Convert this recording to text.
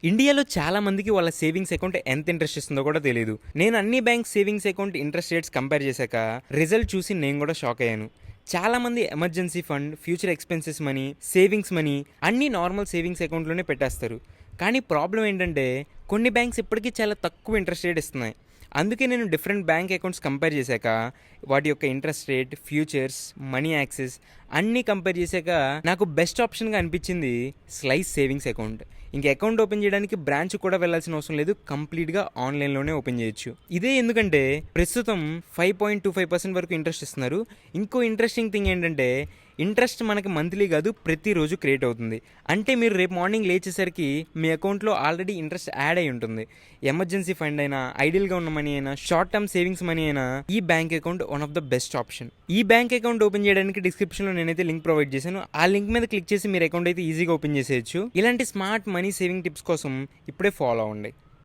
ఇండియాలో చాలా మందికి వాళ్ళ సేవింగ్స్ అకౌంట్ ఎంత ఇంట్రెస్ట్ ఇస్తుందో కూడా తెలియదు. నేను అన్ని bank savings account interest rates compare చేశాక రిజల్ట్ చూసి నేను కూడా షాక్ అయ్యాను. చాలా మంది emergency fund, future expenses money, savings money అన్నీ నార్మల్ సేవింగ్స్ అకౌంట్లోనే పెట్టేస్తారు. కానీ ప్రాబ్లం ఏంటంటే కొన్ని బ్యాంక్స్ ఇప్పటికీ చాలా తక్కువ ఇంట్రెస్ట్ రేట్ ఇస్తున్నాయి. అందుకే నేను డిఫరెంట్ బ్యాంక్ అకౌంట్స్ కంపేర్ చేశాక వాటి యొక్క interest rate, futures, money access అన్నీ కంపేర్ చేశాక నాకు బెస్ట్ ఆప్షన్గా అనిపించింది స్లైస్ సేవింగ్స్ అకౌంట్. ఇంక అకౌంట్ ఓపెన్ చేయడానికి బ్రాంచ్ కూడా వెళ్ళాల్సిన అవసరం లేదు, కంప్లీట్గా ఆన్లైన్లోనే ఓపెన్ చేయొచ్చు. ఇదే ఎందుకంటే ప్రస్తుతం 5.25% వరకు ఇంట్రెస్ట్ ఇస్తున్నారు. ఇంకో ఇంట్రెస్టింగ్ థింగ్ ఏంటంటే ఇంట్రెస్ట్ మనకి మంత్లీ కాదు, ప్రతిరోజు క్రియేట్ అవుతుంది. అంటే మీరు రేపు మార్నింగ్ లేచేసరికి మీ అకౌంట్లో ఆల్రెడీ ఇంట్రెస్ట్ యాడ్ అయి ఉంటుంది. ఎమర్జెన్సీ ఫండ్ అయినా, ఐడియల్గా ఉన్న మనీ అయినా, షార్ట్ టర్మ్ సేవింగ్స్ మనీ అయినా ఈ bank account one of the best option. ఈ బ్యాంక్ అకౌంట్ ఓపెన్ చేయడానికి డిస్క్రిప్షన్లో నేనైతే లింక్ ప్రొవైడ్ చేశాను. ఆ లింక్ మీద క్లిక్ చేసి మీరు అకౌంట్ అయితే ఈజీగా ఓపెన్ చేసేయచ్చు. ఇలాంటి స్మార్ట్ మనీ సేవింగ్ టిప్స్ కోసం ఇప్పుడే ఫాలో అవ్వండి.